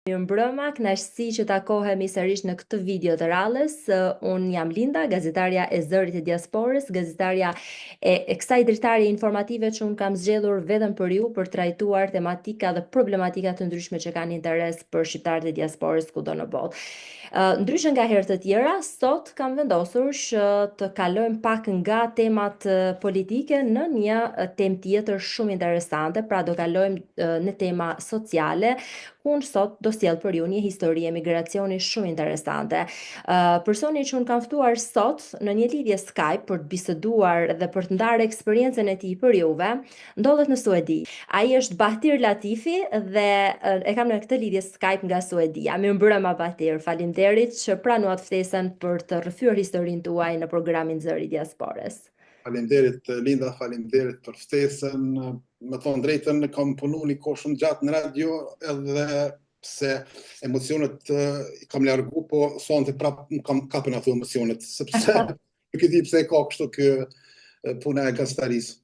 Mirëmbrëma, kënaqësi që takohemi sërish në këtë video të radhës. Unë jam Linda, gazetarja e Zërit të Diasporës, gazetarja e kësaj dritare informative që unë kam zgjedhur vetëm për ju për trajtuar tematika dhe problematika të ndryshme që kanë interes për shqiptarët e diasporës kudo në botë. Ndryshe nga herët të tjera, sot kam vendosur që të kalojmë pak nga temat politike në një temë tjetër shumë interesante, pra do kalojmë në tema sociale. Unë sot do sjell për ju një histori e migracioni shumë interesante. Personi që unë kam ftuar sot në një lidhje Skype për të biseduar dhe për të ndarë eksperiencën e tij për juve, ndodhet në Suedi. Ai është Bahtir Latifi dhe e kam në këtë lidhje Skype nga Suedia. Mirëmbrëma Bahtir, faleminderit që pranuat ftesën për të rrëfyer historinë tuaj në programin Zëri i Diasporës. Faleminderit Linda, faleminderit për ftesën. Me thonë drejtën, kam punu një kohë shumë gjatë në radio edhe se emocionet kam largu, po sonte prapë kam kapën ato emocionet, sepse nuk e di pse ka kështu kë puna e gazetarisë.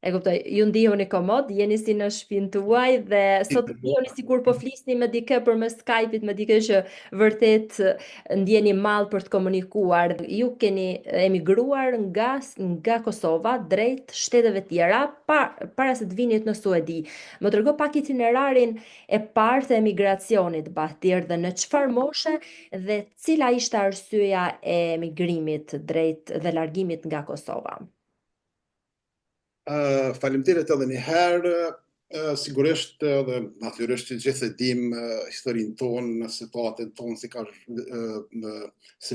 E kuptoj, ju ndihuni komod, jeni si në shtëpinë tuaj dhe sot ndihuni sikur po flisni me dikë përmes Skype-it, me dikë që vërtet ndjeni mall për të komunikuar. Ju keni emigruar nga Kosova drejt shteteve tjera para se të vinit në Suedi. Më trego pak itinerarin e parë të emigracionit, Bahtir, dhe në çfarë moshe dhe cila ishte arsyeja e emigrimit drejt dhe largimit nga Kosova. Faleminderit edhe një herë. Sigurisht dhe natyrisht që gjithë e dim historinë tonë, situatën tonë si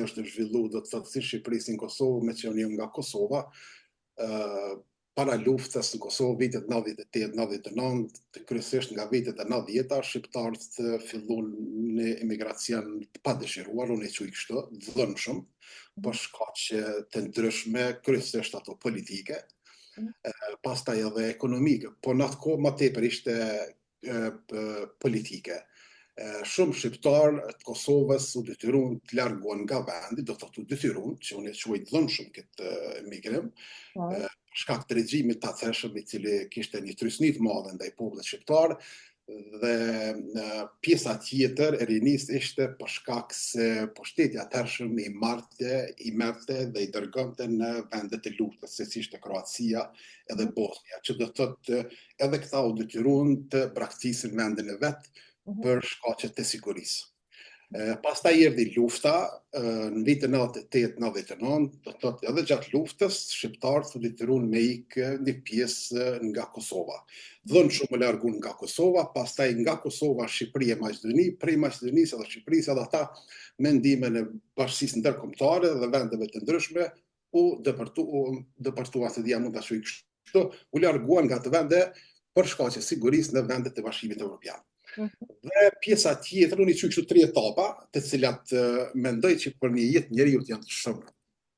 është zhvillu do të thotë si Shqipërisë në Kosovë, me që unë jam nga Kosova. Para luftës në Kosovë, vitet 98-99, kryesisht nga vitet e 90-ta, shqiptarët fillun në emigracion të padëshiruar, unë e quaj kështu, dhënshëm, për shkaqe të ndryshme, kryesisht ato politike. Pastaj edhe ekonomike, po në atë kohë më tepër ishte politike. Shumë shqiptarë të Kosovës u detyruan të largohen nga vendi, do të thotë u detyruan, që unë e quaj dhënshëm këtë emigrim, për shkak të regjimit të atëhershëm i cili kishte një trysni të madhe ndaj popullit shqiptar, dhe pjesa tjetër e rinisë ishte për shkak se pushteti atëhershëm i merrte dhe i dërgonte në vendet e luftës, se si ishte Kroacia edhe Bosnia, që do thotë edhe këta u detyruan të braktisin vendin e vet për shkaqe të sigurisë. Pastaj erdhi lufta në vitin 98-99, do thotë edhe gjatë luftës shqiptarët u detyruan me ikë një pjesë nga Kosova. Dhënë shumë largun nga Kosova, pastaj nga Kosova Shqipëria e Maqedoni, prej Maqedonisë edhe Shqipërisë edhe ata me ndihmën e Bashkisë Ndërkombëtare dhe vendeve të ndryshme u depërtuan, se dia mund ta shoj kështu, u larguan nga të vende për shkaqe sigurisë në vendet e Bashkimit Evropian. Dhe pjesa tjetër, unë i quaj kështu 3 etapa, të cilat mendoj që për një jetë njeriu janë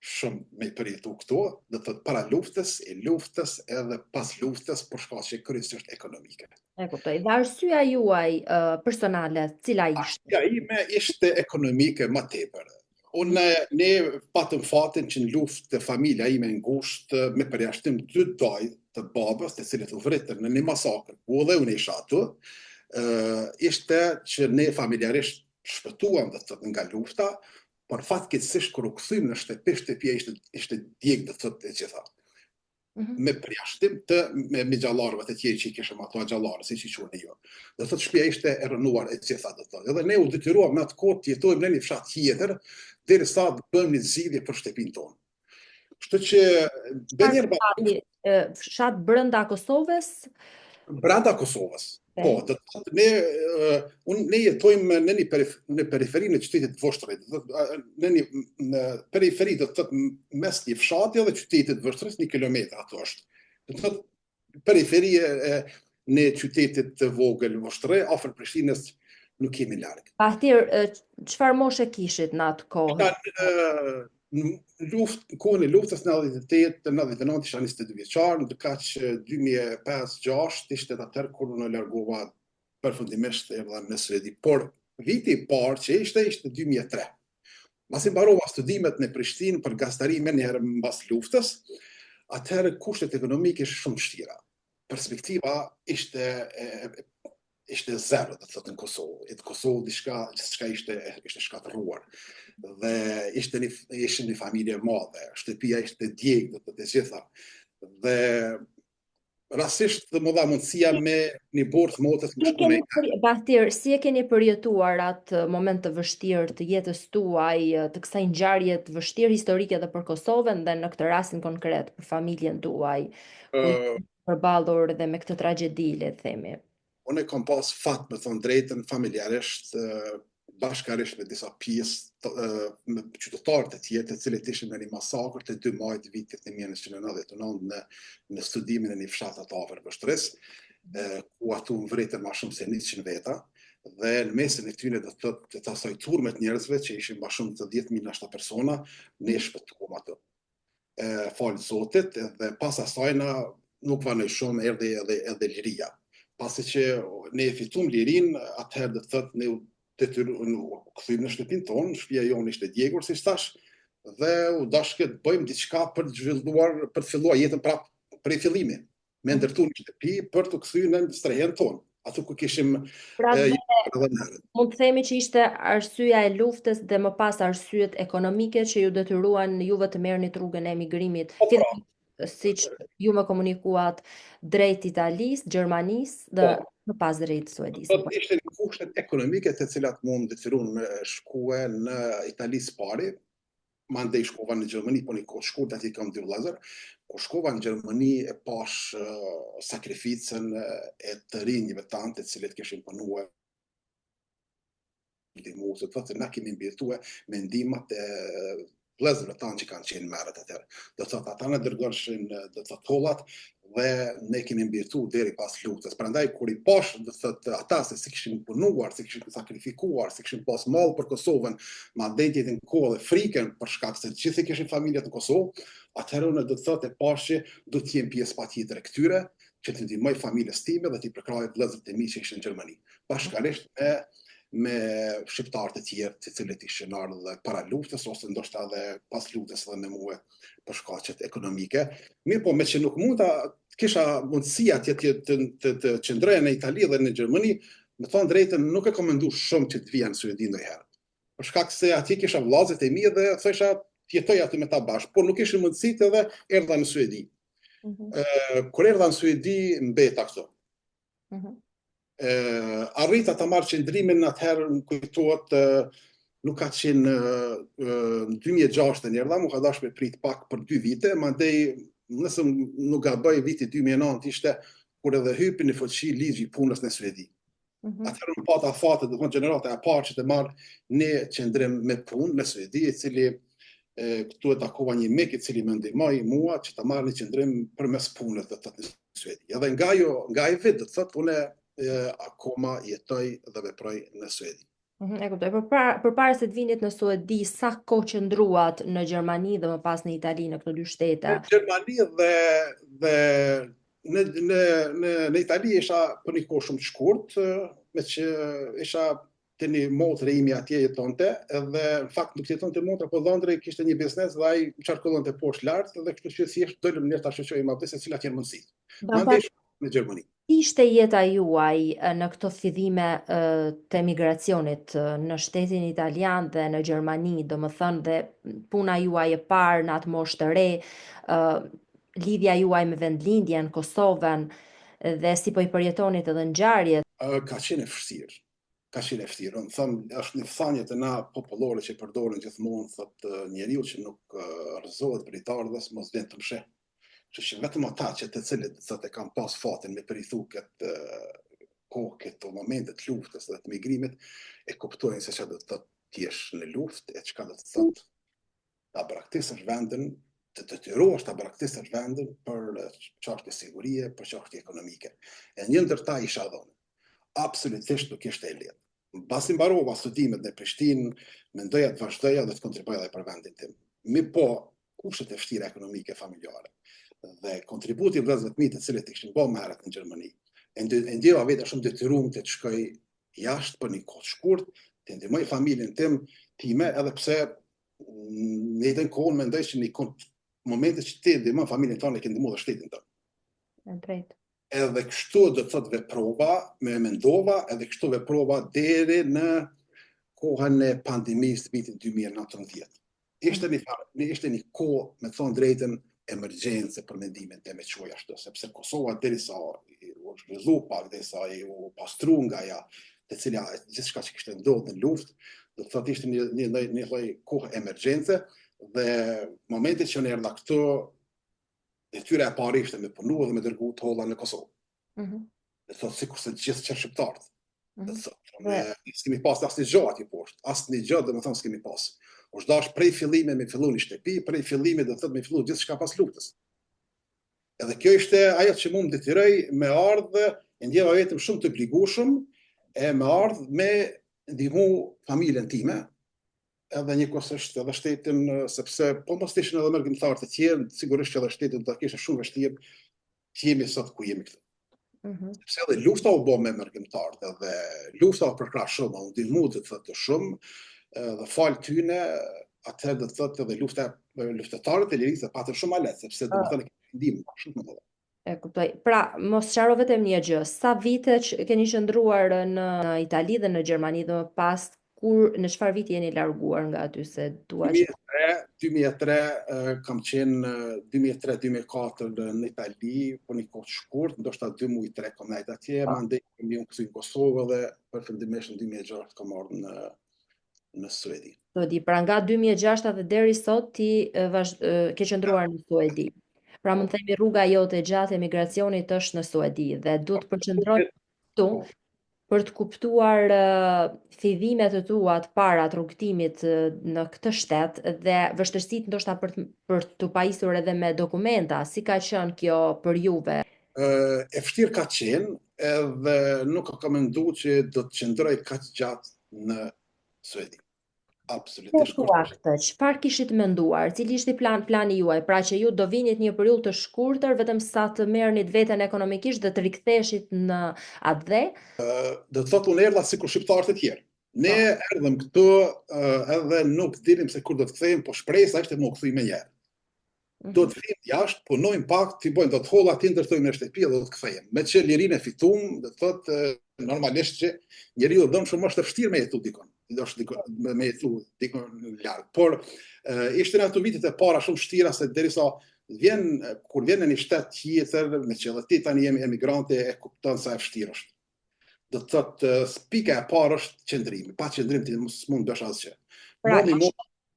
shumë me përjetu këto, do të thotë para luftës, e luftës edhe pas luftës për shkaqe kryesisht ekonomike. E kuptoj. Dhe arsyeja juaj personale, cila ishte? Arsyeja ime ishte ekonomike më tepër. Ne patëm fatin që në luftë familja ime ngushtë me përjashtim 2 doj të babës, të cilët u vritën në një masakër, ku edhe unë isha aty, ishte që ne familjarisht shpëtuam dhe të thotë nga lufta, por fatkeqësisht kur u kthym në shtëpia ishte djeg dhe të thotë e gjitha. Me përjashtim të me gjallarëve të tjerë që i kishëm ato gjallarë, si që quhen jo. Do thotë shtëpia ishte e rënuar e gjitha, do thotë. Edhe ne u detyruam në atë kohë të jetojmë në një fshat tjetër, derisa të bëjmë një zgjidhje për shtëpinë tonë. Kështu që fshat brenda Kosovës? Brenda Kosovës. Po, do të thotë ne jetojmë në një periferi në qytetit Voshtrës, në një periferi do të thotë mes një fshati dhe qytetit Voshtrës 1 kilometër ato është. Do të thotë periferi në qytetit të vogël Voshtrë, afër Prishtinës, nuk kemi larg. Bahtir, çfarë moshe kishit në atë kohë? Në kohën e luftës në 98-99 isha 22 vjeçar, ndërkaq 2005-2006 ishte atëherë kur unë largova përfundimisht erdha në Suedi. Por viti i parë që ishte 2003. Pasi mbarova studimet në Prishtinë për gazetari më njëherë mbas luftës, atëherë kushtet ekonomike ishin shumë vështira. Perspektiva ishte ishte zero, do të thotë në Kosovë. Në Kosovë diçka ishte shkatëruar. Dhe ishte një familje e madhe, shtëpia ishte djegë, do të thotë gjitha. Dhe rastisht më dha mundësia me një borë motës më shku me Bahtir, si e keni përjetuar atë moment të vështirë të jetës tuaj, të kësaj ngjarje të vështirë historike edhe për Kosovën dhe në këtë rastin konkret për familjen tuaj, ku jeni përballur dhe me këtë tragjedi, le të themi? Unë kam pas fat, me thonë drejtën, familjarisht, bashkarisht me disa pjesë me qytetarë të tjerë, të cilët ishin në një masakër të 2 majit vitit 1999 në studimin e një fshat të afër Vështrës, ku atu vritën më shumë se 100 veta, dhe në mesin e tyre do të thotë të asaj turme të njerëzve që ishin më shumë të 10.000 persona, ne shpëtuam atë. Falë Zotit, dhe pas asajna nuk vanoj shumë, erdhi edhe liria. Pasi që ne e fitum lirin, atëherë dhe të thëtë ne u këthym në shtëpin tonë, shtëpia jonë ishte djegur, si shtash, dhe u dashke të bëjmë diçka për të zhvilluar, për të filluar jetën prapë prej fillimi, me ndërtu një shtëpi për të kthyr në strehen tonë, aty ku kishim mund të themi që ishte arsyeja e luftës dhe më pas arsyet ekonomike që ju detyruan juve të merrni rrugën e emigrimit. Siç ju më komunikuat drejt Italisë, Gjermanisë dhe më pas drejt Suedisë. Ishte një kushtet ekonomike të cilat mund detyruan me shkue në Itali së pari, mandej shkova në Gjermani, po një kohë shkurt aty kam 2 vëllezër, kur shkova në Gjermani e pash sakrificën e të rinjve tanë të cilët kishin punuar ndihmu, të thotë na kemi mbjetue me ndihmat e vëllezërve tanë që kanë qenë merret atëherë. Do të thotë ata na dërgoshin do të thotë hollat dhe ne kemi mbjetu deri pas luftës. Prandaj kur i pash do të thotë ata se si kishin punuar, si kishin sakrifikuar, si kishin pas mall për Kosovën, madje ditën kohë dhe frikën për shkak se gjithë kishin familjet në Kosovë, atëherë unë do të thotë e pashi do të jem pjesë patjetër e këtyre që të ndihmoj familjes time dhe të prekroj vëllezërit e mi që ishin në Gjermani. Bashkarisht me shqiptarë të tjerë të cilët ishin ardhur para luftës ose ndoshta edhe pas luftës edhe me mua për shkaqet ekonomike. Mirë, po me që nuk mund ta kisha mundësia të qëndroja në Itali dhe në Gjermani, me thonë drejtën nuk e kam menduar shumë që të vija në Suedi ndonjëherë. Për shkak se atje kisha vëllezërit e mi dhe thosha të jetoj aty me ta bashkë, por nuk kishin mundësitë edhe erdha në Suedi. Kur erdha në Suedi mbeta këtu. Arrita ta marr qendrimin atëherë më kujtohet nuk ka qenë në 2006 të njerëdha, mu ka dash me prit pak për 2 vite, mandej nëse nuk gaboj viti 2009 ishte kur edhe hypi në fuqi ligji i punës në Suedi. Atëherë më pata fatet, do të thonë gjenerata e parë që të marr në qendrim me punë në Suedi, i cili këtu e takova një mik i cili më ndihmoi mua që ta marr në qendrim përmes punës do të thotë në Suedi. Edhe nga ai vit do të thotë unë akoma jetoj dhe veproj në Suedi. E kuptoj. Përpara se të vinit në Suedi, sa kohë qëndruat në Gjermani dhe më pas në Itali, në këto 2 shtete? Në Gjermani dhe në Itali isha për një kohë shumë të shkurt, me që isha të një motrë imi atje jetonte, edhe në fakt nuk jetonte motra, po dhëndri kishte një biznes dhe ai qarkullonte poshtë lart, dhe kështu që thjesht dolëm ne ta shoqërojmë atë se cilat janë mundësitë. Mandej në Gjermani. Ishte jeta juaj në këto fillime të emigracionit në shtetin italian dhe në Gjermani, domethënë dhe puna juaj e parë në atë moshë të re, lidhja juaj me vendlindjen, Kosovën, dhe si po i përjetonit edhe ngjarjet? Ka qenë e vështirë. Ka qenë e vështirë. Unë them, është një thënie të na popullore që përdoren gjithmonë, thotë njeriu që nuk rrezohet për i të ardhmes mos vjen të msheh. Që vetëm ata që të cilët thotë kanë pas fatin me përrithu këtë kohë, këto momente të luftës dhe të migrimit, e kuptojnë se çfarë do të thotë ti jesh në luftë, e çka do të thotë ta braktisësh vendin, të detyrohesh ta braktisësh vendin për çështje sigurie, për çështje ekonomike. E një ndër ta isha dhënë. Absolutisht nuk ishte e lehtë. Mbasi mbarova studimet në Prishtinë, mendoja të vazhdoja dhe të kontribuoja për vendin tim. Po kushtet e vështira ekonomike familjare dhe kontributi i vëllezërve të mi të cilët kishin bërë merret në Gjermani. E ndjeva vetë shumë detyruar të shkoj jashtë për një kohë shkurt, të ndihmoj familjen time, edhe pse në jetën kohën mendoj që në momentet që ti ndihmon familjen tonë, ke ndihmuar dhe shtetin tonë. Drejt. edhe kështu do të thotë veprova, me mendova, edhe kështu veprova deri në kohën e pandemisë të vitit 2019. Ishte një kohë, me thonë drejtën, emergjence për mendimin të me quaj ashtu, sepse Kosova derisa u zhvillu pak, derisa u pastru nga ja, të cilja gjithçka që kishte ndodhur në luftë, do të thotë ishte një lloj kohë emergjence dhe momentit që ne erdha këtu, detyra e parë ishte me punu dhe me dërgu të holla në Kosovë. Dhe thotë sikur se gjithë që shqiptarët. Dhe thotë, ne s'kemi pas asnjë gjë aty poshtë, asnjë gjë, domethënë s'kemi pas. Është dash prej fillime me fillu një shtëpi, prej fillime do të thotë me fillu gjithçka pas luftës. Edhe kjo ishte ajo që mua më detyroi me ardhë, e ndjeva vetëm shumë të obligueshëm e me ardhë me ndihmu familjen time, edhe njëkohësisht edhe shtetin, sepse po mos ishin edhe mërgimtarë të tjerë, sigurisht që edhe shtetin do të kishte shumë vështirë që jemi sot ku jemi këtu. Sepse edhe lufta u bë me mërgimtarët, edhe lufta u përkrah shumë, u ndihmu të thotë shumë, dhe falë tyne, atëherë do të thotë edhe luftëtarët e lirisë patën shumë lehtë, sepse do të thonë ndihmë shumë më madhe. E kuptoj. Pra, mos sharo vetëm një gjë. Sa vite që keni qëndruar në Itali dhe në Gjermani dhe më pas, në çfarë viti jeni larguar nga aty, se dua që 2003 kam qenë 2003-2004 në Itali, po një kohë të shkurt, ndoshta 2 muaj 3 kam nejt atje, mandej kemi unë këtu në Kosovë dhe përfundimisht në 2006 kam ardhur në Suedi. Suedi, pra nga 2006 dhe deri sot ti ke qëndruar në Suedi. Pra mund të themi rruga jote e gjatë e emigracionit është në Suedi dhe duhet të përqendrosh këtu për të kuptuar fillimet e tua të para të rrugtimit në këtë shtet dhe vështirësitë ndoshta për të pajisur edhe me dokumenta, si ka qenë kjo për juve? E vështirë ka qenë, edhe nuk kam menduar që do të qëndroj kaq gjatë në Suedi. Absolutisht. Çfarë kishit menduar? Cili ishte plani juaj? Pra që ju do vinit një periudhë të shkurtër vetëm sa të merrnit veten ekonomikisht dhe të riktheheshit në atë dhe? Do të thotë unë erdha sikur shqiptarët e tjerë. Ne erdhëm këtu edhe nuk dinim se kur do të kthehemi, po shpresa ishte më u kthy menjëherë. Do të vim jashtë, punojmë pak, ti bojmë do të holla ti ndërtojmë në shtëpi dhe do të kthehemi. Me që lirinë e fitum, do të thotë normalisht që njeriu dëmshëm është e vështirë me jetu dikon. Me jetu dikon larg. Por ishte në ato vitet e para shumë vështira se derisa kur vjen në një shtet tjetër, me që edhe ti tani jemi emigrante, e kupton sa e vështirë është. Do të thotë pika e parë është qëndrimi. Pa qëndrim ti s'mund bësh asgjë. Pra,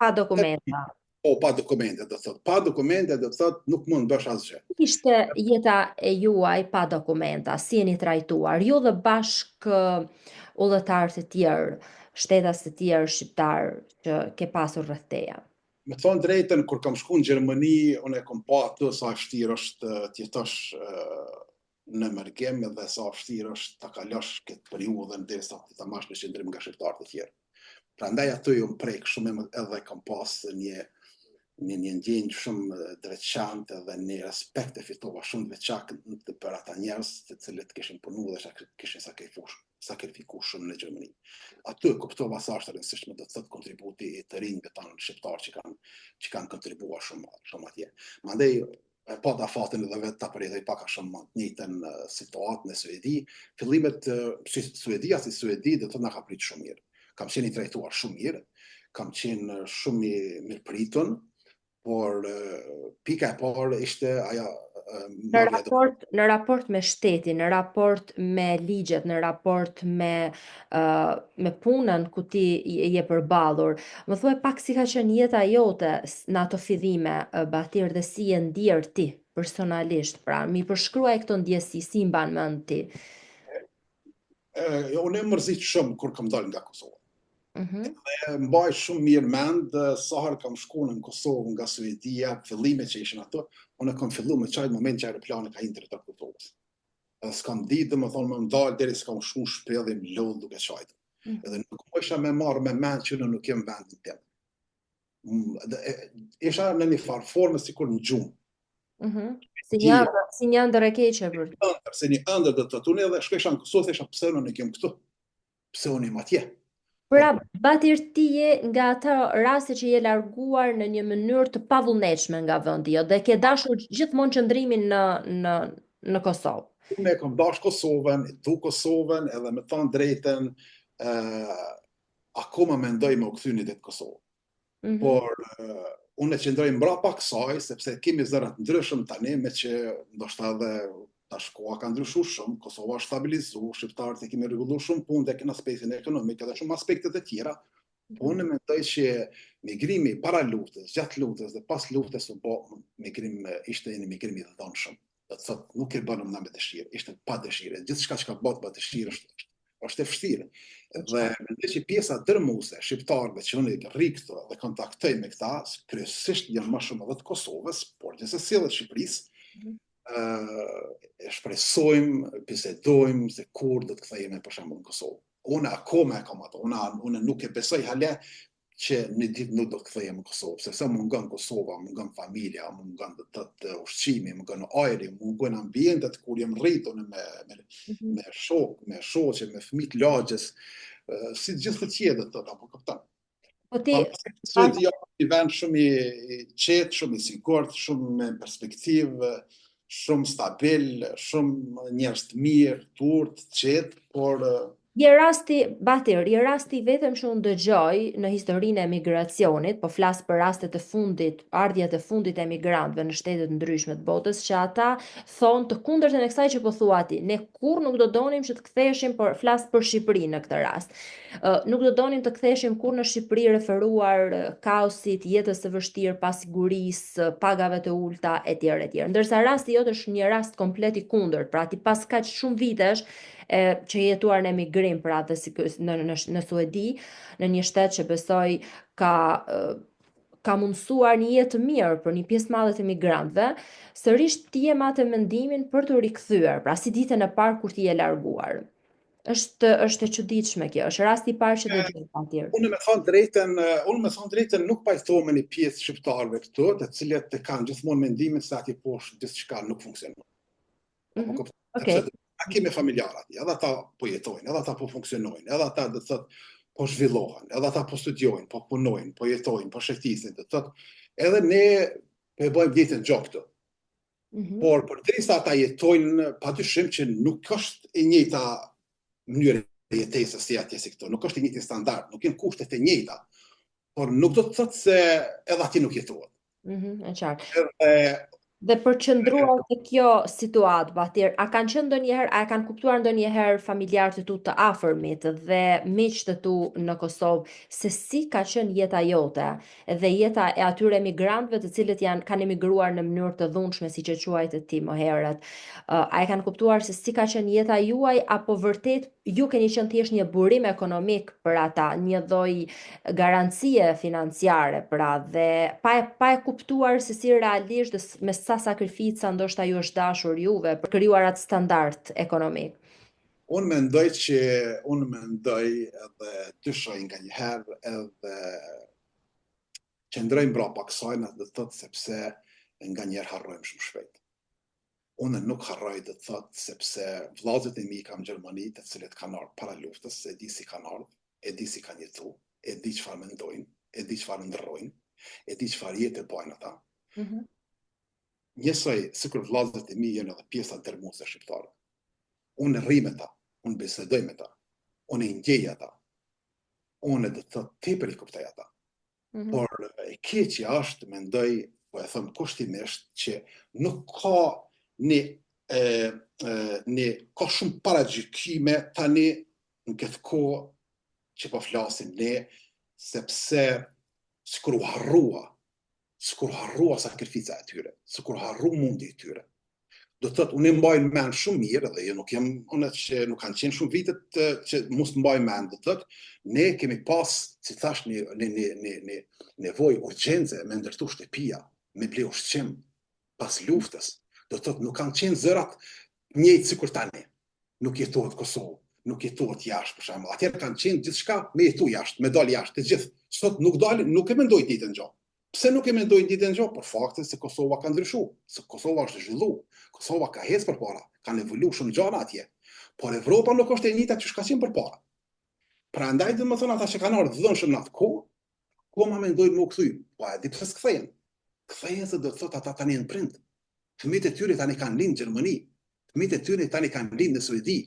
pa dokumenta. Po, pa dokumente, do të thotë. Pa dokumente, do të thotë, nuk mund bësh asgjë. Ishte jeta e juaj pa dokumenta, si jeni trajtuar, ju dhe bashkë udhëtarë të tjerë, shtetas të tjerë shqiptarë që ke pasur rreth teja? Me thonë drejtën, kur kam shku në Gjermani, unë e kom pa atë sa vështirë është të jetosh në mërgim dhe sa vështirë është ta kalosh këtë periudhën derisa ta marrësh në qendrim nga shqiptarët e tjerë. Prandaj aty ju më prek shumë edhe kam pas një ndjenjë shumë të veçantë dhe një respekt e fitova shumë të veçantë për ata njerëz të cilët kishin punuar dhe kishin sakrifikuar shumë në Gjermani. Aty kuptova sa është rëndësishme do të thotë kontributi i të rinjve tanë shqiptar që kanë kontribuar shumë atje. Mandej pa ta fatin edhe vetë ta përjetoj pak a shumë të njëjtën situatë në Suedi. Fillimet si Suedia si Suedi do të na ka pritur shumë mirë. Kam qenë i trajtuar shumë mirë, kam qenë shumë i mirëpritur, por pika e parë ishte ajo në raport me shtetin, në raport me ligjet, në raport me punën ku ti je përballur. Më thuaj pak si ka qenë jeta jote në ato fillime, Batir, dhe si je ndier ti personalisht, pra mi përshkruaj këto ndjesi, si mban mend ti? Unë e mërzit shumë kur kam dalë nga Kosova. Dhe mbaj shumë mirë mend sa herë kam shku në Kosovë nga Suedia, fillimet që ishin ato, unë kam fillu me çaj moment që aeroplani ka hindër të Kosovës. S'kam ditë, domethënë më ndal deri s'kam shku në shtëpi dhe më lodh duke çajt. Edhe nuk më isha me marrë me mend që nuk jem vendin tim. Isha në një farë forme sikur në gjumë. Si një ëndër e keqe për ty. Se një ëndër do të thotë unë edhe shkojsha në Kosovë, thesha pse unë nuk jem këtu. Pse unë jam atje. Pra, Batir, ti je nga ata raste që je larguar në një mënyrë të pavullnetshme nga vendi, dhe ke dashur gjithmonë qëndrimin në Kosovë. Unë e kam dash Kosovën, e du Kosovën, edhe me thënë drejtën, akoma mendoj me u kthy një ditë Kosovë. Por unë e qëndroj mbrapa kësaj, sepse kemi zërat ndryshëm tani, me që ndoshta edhe tash koha ka ndryshuar shumë, Kosova është stabilizuar, shqiptarët e kemi rregulluar shumë punë tek në aspektin ekonomik edhe shumë aspektet e tjera. Unë mendoj që migrimi para luftës, gjatë luftës dhe pas luftës u bë migrim, ishte një migrim i dhënshëm. Do të thotë nuk e bënëm na me dëshirë, ishte pa dëshirë. Gjithçka që ka bëhet pa dëshirë është e vështirë. Dhe mendoj që pjesa dërmuese shqiptarëve që unë rri këtu dhe kontaktoj me këta, kryesisht janë më shumë edhe të Kosovës, por gjithsesi edhe të Shqipërisë, e shpresojmë, bisedojmë se kur do të kthehemi për shembull në Kosovë. Unë akoma e kam ato, unë nuk e besoj hala që një ditë nuk do të kthehem në Kosovë, sepse mungon Kosova, mungon familja, mungon të ushqimi, mungon ajri, mungon ambientet kur jam rritur me shok, me shoqe, me fëmijë të lagjes, si të gjithë të tjerë të apo kupton. Po ti Suedia është një vend shumë i qetë, shumë i sigurt, shumë me perspektivë, shumë stabil, shumë njerëz të mirë, turp, të qetë, por je rasti vetëm që unë dëgjoj në historinë e emigracionit, po flas për rastet e fundit, ardhjat e fundit e emigrantëve në shtetet ndryshme të botës, që ata thonë të kundërtën e kësaj që po thua ti. Ne kur nuk do donim që të ktheheshim, por flas për Shqipërinë në këtë rast. Nuk do donim të ktheheshim kur në Shqipëri referuar kaosit, jetës së vështirë, pasigurisë, pagave të ulta etj. Ndërsa rasti jot është një rast komplet i kundërt. Pra ti pas kaq shumë vitesh që jetuar në emigrim pra dhe në Suedi, në një shtet që besoj ka mundësuar një jetë të mirë për një pjesë madhe të emigrantëve, sërish ti je me atë mendimin për të rikthyer, pra si ditën e parë kur ti je larguar. Është e çuditshme kjo, është rasti i parë që dëgjoj atje. Unë me thonë drejtën nuk pajtohem me një pjesë shqiptarëve këtu, të cilët kanë gjithmonë mendimin se atje poshtë gjithçka nuk funksionon. Okej. A kemi familjarë atje, edhe ata po jetojnë, edhe ata po funksionojnë, edhe ata do të thotë po zhvillohen, edhe ata po studiojnë, po punojnë, po jetojnë, po shëtisin, do të thotë edhe ne po e bëjmë jetën gjatë këtu. Por përderisa ata jetojnë, padyshim që nuk është e njëjta mënyrë e jetesës si atje si këtu, nuk është e njëjti standard, nuk janë kushtet e njëjta, por nuk do të thotë se edhe atje nuk jetohet. E qartë. Dhe përqendruar te kjo situatë, Batir, a kanë qenë ndonjëherë, a kanë kuptuar ndonjëherë familjarët e tu të afërmit dhe miqtë të tu në Kosovë se si ka qenë jeta jote dhe jeta e atyre emigrantëve të cilët kanë emigruar në mënyrë të dhunshme, siç e quajtë ti më herët? A e kanë kuptuar se si ka qenë jeta juaj apo vërtet ju keni qenë thjesht një burim ekonomik për ata, një lloj garancie financiare pra dhe pa e kuptuar se si realisht me sa sakrifica ndoshta ju është dashur juve për krijuar atë standard ekonomik. Unë mendoj edhe dyshoj nganjëherë edhe qëndrojmë mbrapa kësaj, do të thotë sepse nganjëherë harrojmë shumë shpejt. Unë nuk harroj, do të thotë, sepse vllazët e mi kam në Gjermani, të cilët kanë ardhur para luftës, e di si kanë ardhur, e di si kanë jetuar, e di çfarë mendojnë, e di çfarë ndërrojnë, e di çfarë jetë bajnë ata. Njësoj, sikur vllazët e mi janë edhe pjesa dërmuese shqiptare. Unë rri me ta, unë bisedoj me ta, unë i ndjej ata, unë do të thotë tepër i kuptoj ata. Por e keqja është, mendoj, po e them kushtimisht, që nuk ka ka shumë paragjykime tani në këtë kohë që po flasim ne, sepse sikur u harrua sakrifica e tyre, sikur harru mundi e tyre. Do të thotë, unë e mbaj mend shumë mirë, dhe jo nuk nuk kanë qenë shumë vitet që mos mbaj mend, do të thotë, ne kemi pas, si thash, një nevojë urgjente me ndërtu shtëpia, me ble ushqim pas luftës. Do të thotë, nuk kanë qenë zërat njëjtë sikur tani. Nuk jetohet Kosovë, nuk jetohet jashtë, për shembull. Atëherë kanë qenë gjithçka me jetu jashtë, me dal jashtë, të gjithë. Sot nuk dalin, nuk e mendoj ditën gjatë. Pse nuk e mendoj ditën gjatë? Për faktin se Kosova ka ndryshuar, se Kosova është zhvilluar, Kosova ka ecë përpara, kanë evoluar shumë gjëra atje. Por Evropa nuk është e njëjta që ka qenë përpara. Prandaj domethënë ata që kanë ardhur dhënshëm në atë kohë, koma mendojnë më u kthy. Po a di pse s'kthehen? Kthehen se do të thotë ata tani janë prind. Fëmijët e tyre tani kanë lind në Gjermani. Fëmijët e tyre tani kanë lindë në Suedi.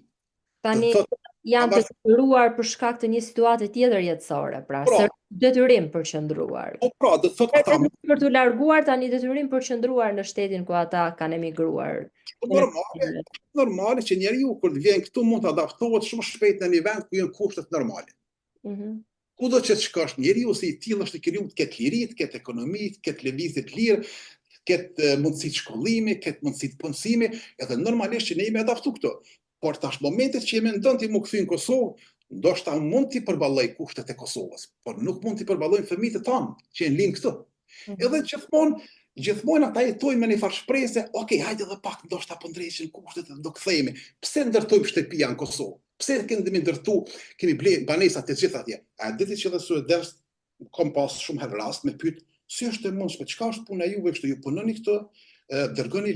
Tani Të janë të detyruar për shkak të një situate tjetër jetësore, pra Pra. detyrim për qëndruar. pra, do të thotë ata Për të larguar tani detyrim për qëndruar në shtetin ku ata kanë emigruar. normale që njeriu kur të vjen këtu mund të adaptohet shumë shpejt në një vend ku janë kushtet normale. Kudo që të shkosh, njeriu si i tillë është i krijuar të ketë liri, të ketë ekonomi, të ketë lëvizje të lirë, të ketë mundësi të shkollimi, ketë mundësi të punësimi, edhe normalisht që ne jemi adaptu këto. Por tash momentet që mendon ti mu kthy në Kosovë, ndoshta mund ti përballoj kushtet e Kosovës, por nuk mund ti përballojnë fëmijët e tanë që janë lind këtu. Edhe gjithmonë ata jetojnë me një farë shpresë, okay, hajde edhe pak ndoshta po ndreshin kushtet dhe do kthehemi. Pse ndërtojmë shtëpia në Kosovë? Pse kemi ndërtu, kemi ble banesat të gjitha atje? A diti që edhe suedez kam pas shumë herë rast me pyet, si është e mundshme, çka është puna juve kështu, ju punoni këtu, dërgoni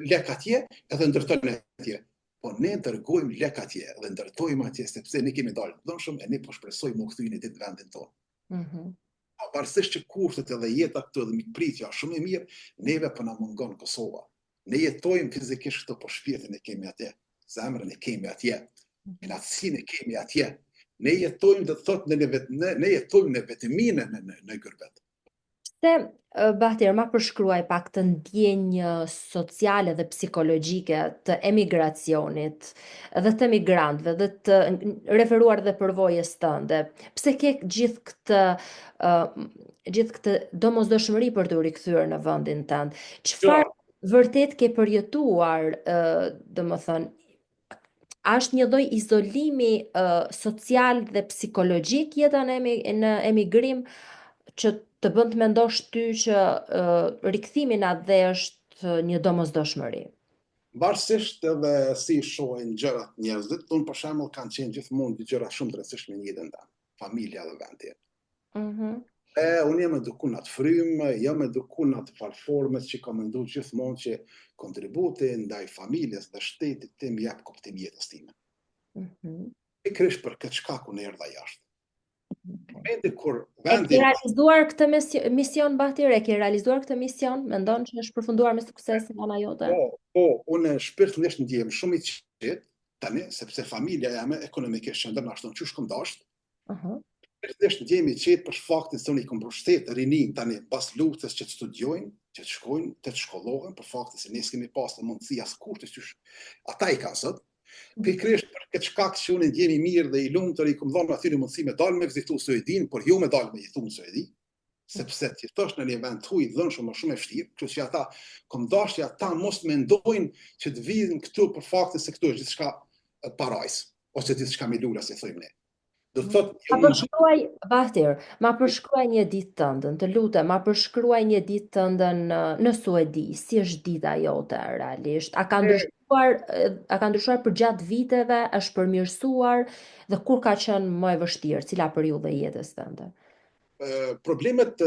lek atje edhe ndërtoni atje. Po ne dërgojmë lek atje dhe ndërtojmë atje sepse ne kemi dalë dhunshëm e ne po shpresojmë u kthyen në vendin tonë. Pavarësisht që kushtet edhe jeta këtu dhe mikpritja është shumë e mirë, neve po na mungon Kosova. Ne jetojmë fizikisht këtu, po shpirtin e kemi atje, zemrën e kemi atje, knatësinë e kemi atje. Ne jetojmë, do të thotë, ne jetojmë në vetëminë në gërbet. Se, Bahtir, ma përshkruaj pak të ndjenjë sociale dhe psikologjike të emigracionit dhe të emigrantëve dhe të referuar dhe përvojës tënde. Pse ke gjithë këtë domosdoshmëri për të rikthyer në vendin tënd? Çfarë vërtet ke përjetuar, domethënë, është një lloj izolimi social dhe psikologjik jeta në emigrim që të bën të mendosh ty që rikthimi në atë dhe është një domosdoshmëri? Varësisht edhe si shohin gjërat njerëzit, unë për shembull kanë qenë gjithmonë dy gjëra shumë të rëndësishme në jetën time, familja dhe vendi. Unë jam edukuar në atë frymë, jam edukuar në atë platformës që kam menduar gjithmonë që kontributi ndaj familjes dhe shtetit tim jep kuptim jetës time. Pikërisht për këtë shkak unë erdha jashtë. E ke realizuar këtë mision, Bahtir? E ke realizuar këtë mision? Mendon që është përfunduar me sukses nga ana jote? Po, unë shpirtërisht ndjem shumë i qetë tani, sepse familja jame ekonomikisht qëndron ashtu siç kam dashur. Shpirtërisht ndjem i qetë për faktin se unë i kam mbështetur rinin tani pas luftës që të studiojnë, që të shkojnë, të shkollohen, për faktin se ne s'kemi pasur mundësi askurrë që ata i kanë sot. Pikërisht për këtë shkak që unë ndjeni mirë dhe i lumtur i kam dhënë atyre mundësi me dalë me vizitu Suedin, por jo me dalë me jetu në Suedi, sepse ti thosh në një vend të huaj dhënshëm më shumë e vështirë, kështu që ata kam dashur që ata mos mendojnë që të vinë këtu për faktin se këtu është gjithçka parajs ose gjithçka me lula si thojmë ne. Do të thotë Bahtir, ma përshkruaj një ditë tëndën, të lutem, ma përshkruaj një ditë tëndën në Suedi, si është dita jote realisht? A ka ndryshuar për gjatë viteve, është përmirësuar dhe kur ka qenë më e vështirë, cila periudhë e jetës tënde? Problemet,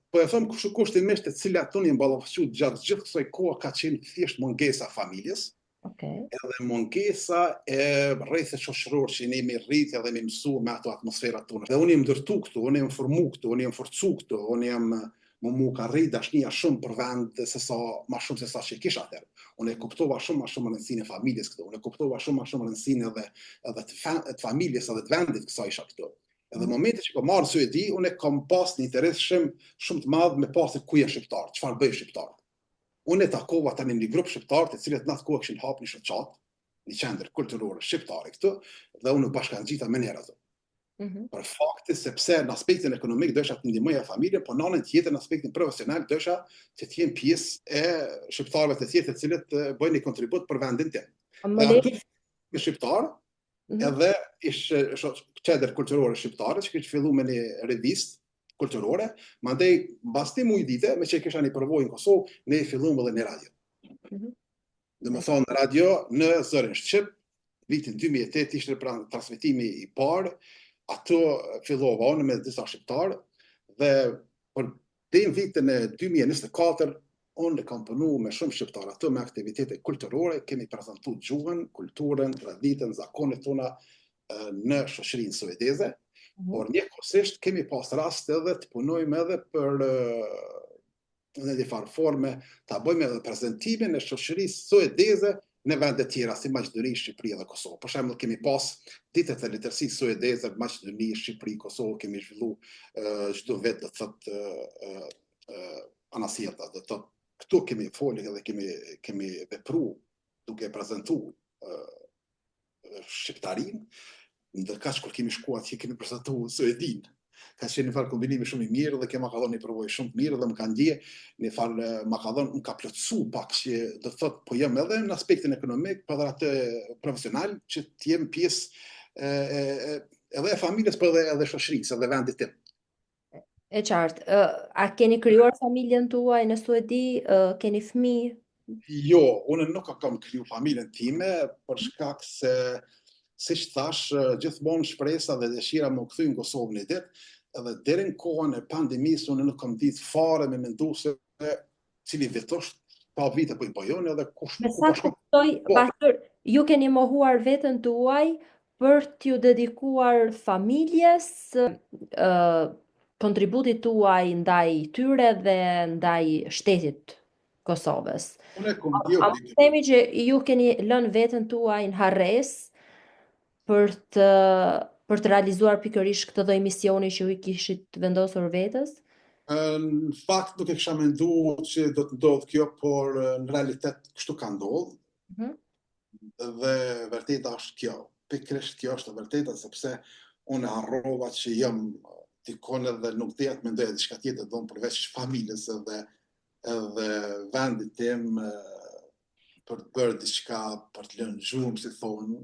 po e them kushtimisht të cilat unë i mballafaqur gjatë gjithë kësaj kohe ka qenë thjesht mungesa familjes. Edhe mungesa e rrethit shoqëror që ne jemi rritje dhe me mësu me ato atmosferat tonë. Dhe unë jam ndërtu këtu, unë jam formu këtu, unë jam forcu këtu, unë jam mu ka rrit dashnia shumë për vend ma shumë se sa që kisha atëherë. Unë e kuptova shumë ma shumë rëndësinë e familjes këtu, unë e kuptova shumë ma shumë rëndësinë edhe të familjes edhe të vendit kësa isha këtu. Edhe momentet që po marrë Suedi, unë e kam pas një interes shumë të madh me pasë ku janë shqiptarë, çfarë bëjnë shqiptarët. Unë e takova tani një grup shqiptarë të cilët në atë kohë kishin hapur një shoqat, një qendër kulturore shqiptare këtu, dhe unë bashkangjita me njëra ato. Për fakti sepse në aspektin ekonomik dësha të ndihmoja familjen, po në anën tjetër në aspektin profesional dësha që të jem pjesë e shqiptarëve të tjerë të cilët bëjnë një kontribut për vendin tim. Dhe aty një shqiptar, edhe ishte qendër kulturore shqiptare që kishte filluar me një revistë kulturore, mandej mbas një muaj dite, me që kisha një përvojë në Kosovë, ne filluam edhe në radio. Dhe më thonë në radio në zërin Shqip, vitin 2008 ishte transmetimi i parë, ato fillova unë me disa shqiptarë, dhe për deri vitin e 2024 unë kam punuar me shumë shqiptarë, ato me aktivitete kulturore, kemi prezantuar gjuhën, kulturën, traditën, zakonet tona në shoqërinë suedeze. Por njëkohësisht kemi pas rast edhe të punojmë edhe për në një farë forme ta bëjmë edhe prezantimin e shoqërisë suedeze në vende tjera si Maqedoni, Shqipëri dhe Kosovë. Për shembull, kemi pas ditët e letërsisë suedeze, Maqedoni, Shqipëri, Kosovë, kemi zhvilluar çdo vit do të thotë anasjellta, do të thotë këtu kemi folë dhe kemi vepruar duke prezantuar shqiptarin, ndërkaq kur kemi shkuar atje kemi prezantuar Suedin. Ka qenë një farë kombinimi shumë i mirë dhe kjo ma ka dhënë një përvojë shumë të mirë dhe më ka ndje një farë më ka plotësu pak që do të thotë po jam edhe në aspektin ekonomik, po edhe atë profesional që të jem pjesë edhe e familjes, po edhe shoqërisë, edhe vendit tim. E qartë. A keni krijuar familjen tuaj në Suedi? Keni fëmijë? Jo, unë nuk kam kriju familjen time për shkak se siç thash, gjithmonë shpresa dhe dëshira më kthy në Kosovë një ditë, edhe deri në kohën e pandemisë unë nuk kam ditë fare me mendu se cili vit është, pa vite po i bojoni edhe kush Me sa kuptoj, pastor, ju keni mohuar veten tuaj për t'ju dedikuar familjes, kontributit tuaj ndaj tyre dhe ndaj shtetit Kosovës. Unë A mund të themi që ju keni lënë veten tuaj në harres për të realizuar pikërisht këtë lloj misioni që ju kishit vendosur vetes? Në fakt nuk e kisha menduar që do të ndodhë kjo, por në realitet kështu ka ndodhur. Dhe vërteta është kjo. Pikërisht kjo është e vërteta, sepse unë harrova që jam dikon edhe nuk deja të mendoja diçka tjetër domun përveç familjes edhe vendit tim për të bërë diçka, për të lënë zhurmë, si thonë,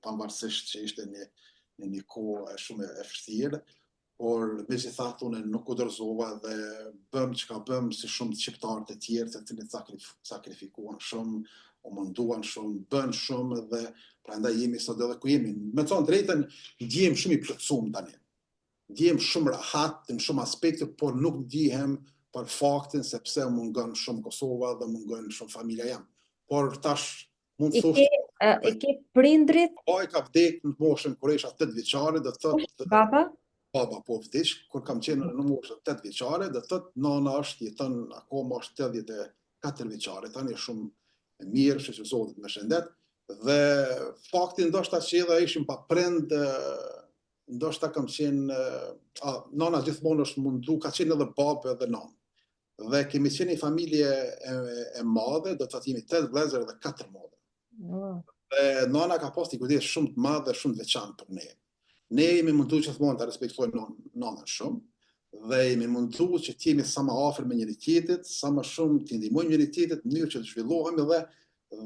pavarësisht që ishte një kohë shumë e vështirë, por megjithatë unë nuk u dorëzova dhe bëm çka bëm si shumë shqiptarë të tjerë, të cilët sakrifikuan shumë, u munduan shumë, bën shumë dhe prandaj jemi sot edhe ku jemi. Me thënë drejtën, ndjehem shumë i plotësuar tani. Ndjehem shumë rahat në shumë aspekte, por nuk ndjehem për faktin sepse mungon shumë Kosova dhe mungon shumë familja jam. Por tash mund të thosh e ke prindrit? Po e ka vdek në moshën kur isha 8 vjeçare, do të thotë Baba? Baba po vdiq, kur kam qenë në moshën 8 vjeçare, do të thotë nana jeton akoma është 84 vjeçare, tani është shumë e mirë, që Zotit më shëndet, dhe fakti ndoshta që edhe ishim pa prind, ndoshta kam qenë, nana gjithmonë është mundu, ka qenë edhe babë edhe nanë. Dhe kemi qenë një familje e madhe, do të thotë jemi 8 vëllezër dhe 4 motra. Dhe nana ka pas një kujdes shumë të madh dhe shumë të veçantë për ne. Ne jemi mundu gjithmonë të respektojmë nanën shumë, dhe jemi mundu që të jemi sa më afër me njëri tjetrit, sa më shumë të ndihmojmë njëri tjetrit në mënyrë që të zhvillohemi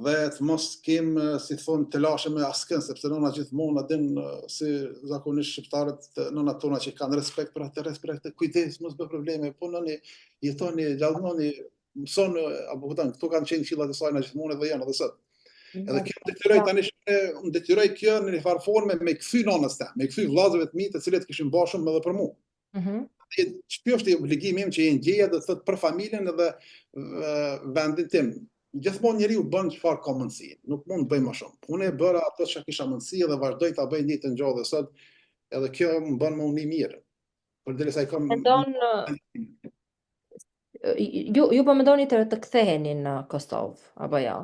dhe të mos kemë, si thonë, të lashëm me askën, sepse nana gjithmonë din si zakonisht shqiptarët, nënat tona që kanë respekt për atë respekt, kujdes, mos bë probleme, po nëni jetoni, gjallënoni, mësoni, apo këtan, këto kanë qenë qillat e sajna gjithmonë dhe janë edhe sot. Edhe kjo më detyroj kjo në një farë forme me kthy nanës ta, me kthy vllazëve të mi të cilët kishin bërë shumë edhe për mua. Kjo është obligimi im që e ndjeja do të thotë për familjen edhe vendin tim. Gjithmonë njeriu bën çfarë ka mundësi, nuk mund të bëj më shumë. Unë e bëra ato që kisha mundësi dhe vazhdoj ta bëj ditën gjatë sot, edhe kjo më bën më unë mirë. Përderisa i kam ju po mendoni të ktheheni në Kosovë apo jo?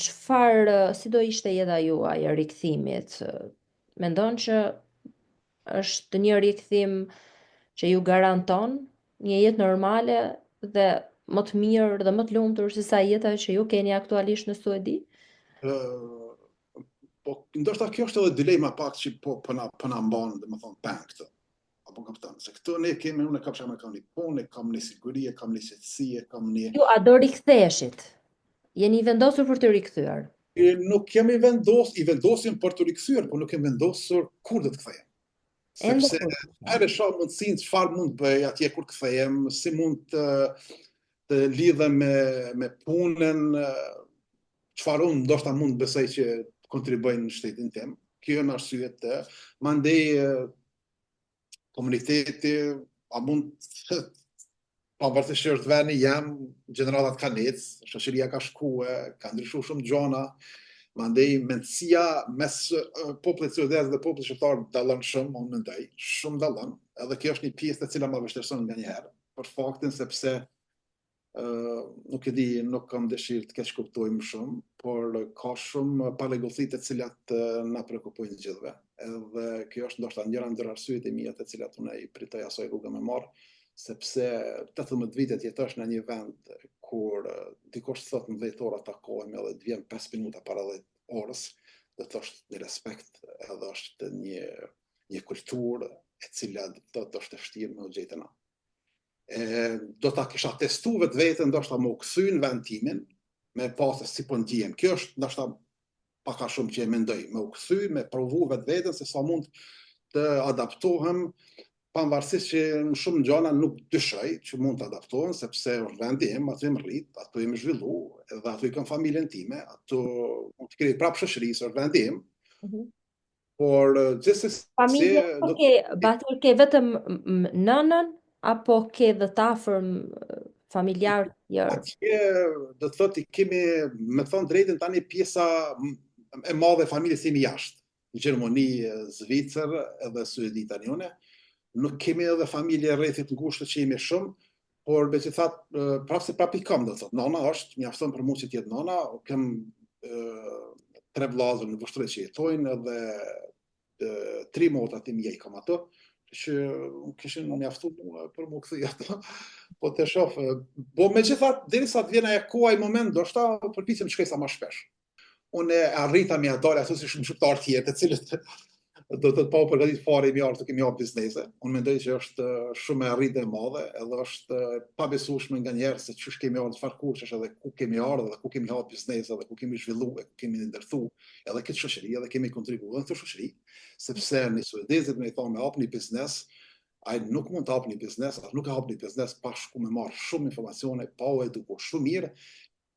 Çfarë si do ishte jeta juaj e rikthimit? Mendon që është një rikthim që ju garanton një jetë normale dhe më të mirë dhe më të lumtur se sa jeta që ju keni aktualisht në Suedi? Po ndoshta kjo është edhe dilema pak që po na mban, domethënë peng këtë. Apo kupton, se këtu ne kemi, unë kam një punë, kam një siguri, kam një qetësi, kam një. Ju a do riktheheshit? Jeni vendosur për të rikthyer? Nuk kemi i vendosim për të rikthyer, por nuk kemi vendosur kur do të kthehem. Sepse herë shoh mundsinë çfarë mund të bëj atje kur kthehem, si mund të lidhem me punën, çfarë unë ndoshta mund të besoj që kontribuoj në shtetin tim. Kjo është arsyet. Mandej komuniteti, a mund pavarësisht që është veni jam, gjeneratat kanë ecë, shoqëria ka shkuar, ka ndryshuar shumë gjëra, mandej mendësia mes popullit suedez dhe popullit shqiptar dallon shumë, unë mendoj, shumë dallon, edhe kjo është një pjesë e cila më vështirëson nganjëherë, për faktin sepse nuk e di, nuk kam dëshirë të keq kuptoj më shumë, por ka shumë parregullësi të cilat na prekupojnë gjithëve. Edhe kjo është ndoshta njëra ndër arsyet e mia të cilat unë i pritoj asoj rrugë me marr, sepse 18 vite të jetosh në një vend kur dikush thot në 10 orë takohemi edhe të vjen 5 minuta para 10 orës, do të është një respekt, edhe është një kulturë e cila do të është e vështirë me u gjetë na. Do ta kisha testu vetveten, ndoshta më u kthy në vend timin, me pasë si po ndjem. Kjo është ndoshta pak a shumë që e mendoj, me u kthy, me provu vetveten se sa mund të adaptohem, pavarësisht që në shumë gjëra nuk dyshoj që mund të adaptohem, sepse është vendi im, aty jam rrit, aty jam zhvillu, edhe aty kam familjen time, aty mund të krijoj prapë shoqëri, është vendi im. Por gjithsesi Familja ke vetëm nënën apo ke dhe të afërm familjar tjerë? Atje do të thotë kemi, me thënë drejtën, tani pjesa e madhe e familjes jemi jashtë. Në Gjermani, Zvicër edhe Suedi tani une. Nuk kemi edhe familje rrethit ngushtë që jemi shumë, por me që thatë, prapë i kam, do të thotë. Nona është, mjafton për mua që tjetë nona, kem 3 vllazër në Vushtrë që jetojnë, edhe 3 mota të mia i kam ato, që kishin mjaftuar mua për më kthy ato. Po të shoh, po megjithatë derisa të vjen ajo koha, ai moment, ndoshta përpiqem të shkoj sa më shpesh. Unë arrita me dalë ato si shumë shqiptar tjerë, të cilët do të pa u përgatit fare i mjarë të kemi hapë biznese. Unë mendoj që është shumë e arritje e madhe, edhe është pa besueshme nga njerë se ç'është kemi ardhur, çfarë kursesh, edhe ku kemi ardhur, edhe ku kemi hapë biznese, edhe ku kemi zhvilluar, ku kemi ndërthuar, edhe këtë shoqëri, edhe kemi kontribuar në këtë shoqëri, sepse në suedezët më i thonë me hapni biznes, ai nuk mund të hapni biznes, nuk e hapni biznes pa shku me marr shumë informacione, pa u edukuar shumë mirë.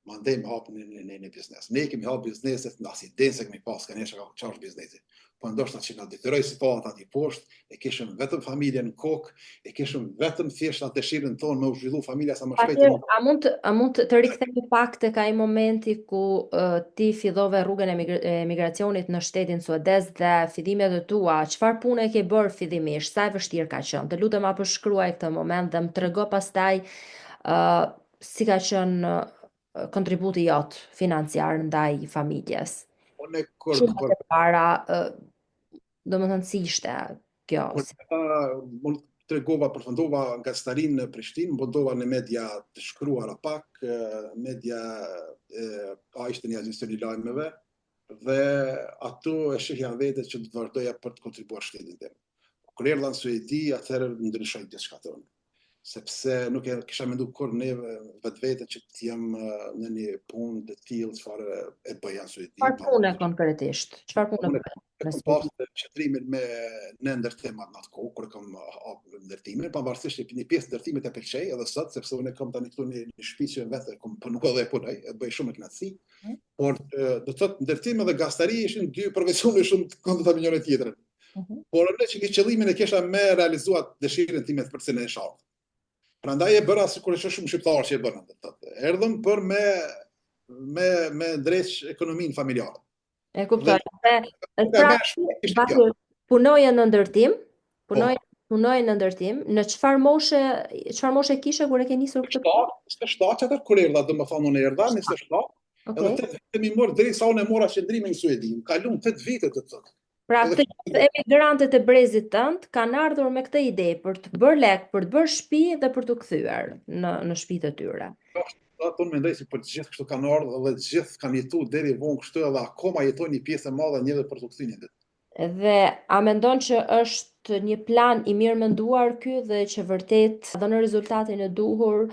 Mandej me hapën në biznes. Ne kemi hapë bizneset në asidense kemi pas, ka nesha ka qarsh biznesi. Po ndoshta që na detyroi situata aty poshtë, e kishëm vetëm familjen në kokë, e kishëm vetëm thjesht atë dëshirën tonë me u zhvillu familja sa më shpejt. A mund të rikthemi pak tek ai momenti ku ti fillove rrugën e migracionit në shtetin suedez dhe fillimet e tua, çfarë pune ke bërë fillimisht, sa e vështirë ka qenë? Të lutem apo shkruaj këtë moment dhe më trego pastaj si ka qenë kontributi jot financiar ndaj familjes. Unë kur para, domethënë si ishte kjo? Unë tregova, përfundova gazetarinë në Prishtinë, mbundova në media të shkruara pak, media ishte një agjenci lajmeve, dhe ato e shihja vetes që të vazhdoja për të kontribuar shtetin tim. Kur erdha në Suedi, atëherë ndryshoi diçka tonë. Sepse nuk e kisha menduar kur neve vetvete që të jam në një punë të tillë çfarë e bëja në Suedi. Çfarë pune konkretisht? Çfarë pune? Kam pasur qëndrimin në ndërtim atë kohë kur kam hapur ndërtimin, pavarësisht që një pjesë ndërtimit e pëlqej edhe sot, sepse unë kam tani këtu një shtëpi që vetë po nuk edhe e punoj, e bëj shumë me kënaqësi. Por do të thotë ndërtimi dhe gastari ishin 2 profesione shumë kontra njëra tjetrën. Por unë që qëllimin e kisha me realizuar dëshirën time për cilën e shoh. Prandaj e bëra sikur ishte shumë shqiptar që e bënë, do të thotë. Erdhëm për me drejt ekonominë familjare. E kuptoj. Punoje në ndërtim, punoje në ndërtim, në çfarë moshe kishe kur e ke nisur këtë punë? 27 atë kur erdha, domethënë unë erdha në 27. Edhe 8 vite më mor derisa unë mora qendrimin në Suedi. Kalum 8 vite të thotë. Pra të emigrantët e brezit tënd kanë ardhur me këtë ide për të bërë lek, për të bërë shtëpi dhe për të kthyer në shtëpitë e tyre. Unë mendoj se për të gjithë kështu kanë ardhur dhe të gjithë kanë jetuar deri vonë kështu edhe akoma jetojnë një pjesë e madhe njëri për të kthyer. Dhe a mendon që është një plan i mirë menduar ky dhe që vërtet ka dhënë rezultatin e duhur?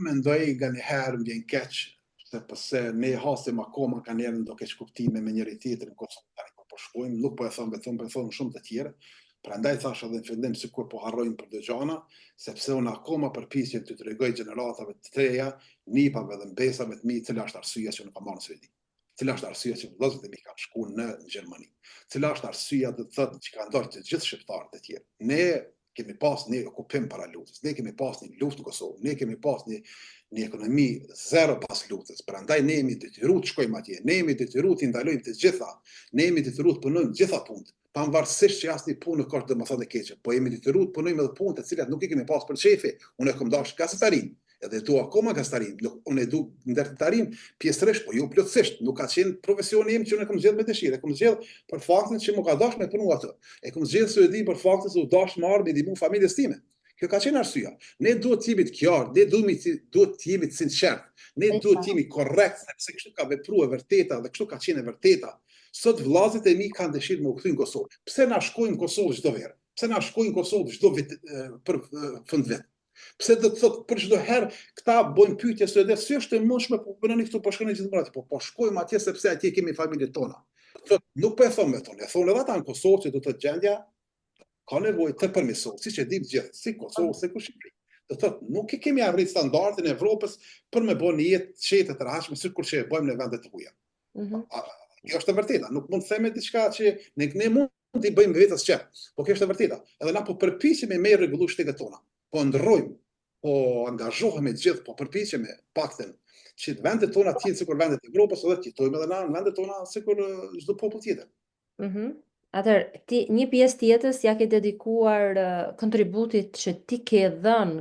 Mendoj nganjëherë më vjen keq sepse ne hasim akoma kanë njerëz do keq kuptime me njëri tjetrin kurse tani po shkojmë, nuk po e them vetëm, po e them shumë të tjerë. Prandaj thash edhe në fillim sikur po harrojmë për të gjëra, sepse unë akoma përpiqem të tregoj gjeneratave të treja, nipave dhe mbesave të mi, cila është arsyeja që nuk kam marrë në Suedi. Cila është arsyeja që vëllezërit e mi kanë shkuar në Gjermani. Cila është arsyeja të thotë që kanë ndarë të gjithë shqiptarët e tjerë. Ne kemi pas një okupim para luftës, ne kemi pas një luftë në Kosovë, ne kemi pas një ekonomi zero pas luftës. Prandaj ne jemi detyruar të shkojmë atje, ne jemi detyruar të ndalojmë të gjitha, ne jemi detyruar të punojmë gjitha punët. Pavarësisht që asnjë punë nuk është domethënë e keqe, po jemi detyruar të punojmë edhe punë të cilat nuk i kemi pas për shefi. Unë kam dashur gazetarinë, edhe du akoma gazetarin, unë e du ndërtarin pjesërisht, po jo plotësisht, nuk ka qenë profesioni im që unë e kam zgjedhur me dëshirë, e kam zgjedhur për faktin që më ka dashur me punu atë. E kam zgjedhur Suedi për faktin se u dash më ardh me ndihmu familjes time. Kjo ka qenë arsyeja. Ne duhet të jemi të qartë, ne duhet të jemi të sinqertë, ne duhet të jemi korrekt, sepse kështu ka vepruar e vërteta dhe kështu ka qenë e vërteta. Sot vëllezërit e mi kanë dëshirë me u kthy në Kosovë. Pse na shkojnë në Kosovë çdo verë? Pse na shkojnë në Kosovë çdo vit për fund vit? Pse do të thotë për çdo herë këta bojnë pyetje se edhe si është e mundshme po bëni këtu po shkojnë gjithmonë aty, po shkojmë atje sepse atje kemi familjet tona. Thotë nuk po e them me tonë, e thonë edhe ata në Kosovë që do të gjendja ka nevojë të përmirësohet, siç e dimë gjithë, si Kosovë, si ku Shqipëri. Do thotë nuk e kemi arrit standardin e Evropës për me bën një jetë qetë të rehatshme sikur që e bëjmë në vende të huaja. Kjo është e vërteta, nuk mund të themi diçka që ne mund t'i bëjmë vetes çep, po kjo është e vërteta. Edhe na po përpiqemi me rregullu shtetet tona. Po ndrojmë, po angazhohemi të gjithë, po përpiqemi paktën që vendet tona të jenë sikur vendet e Evropës, edhe të jetojmë edhe na në vendet tona sikur çdo popull tjetër. Atëherë, një pjesë tjetës ja ke dedikuar kontributit që ti ke dhënë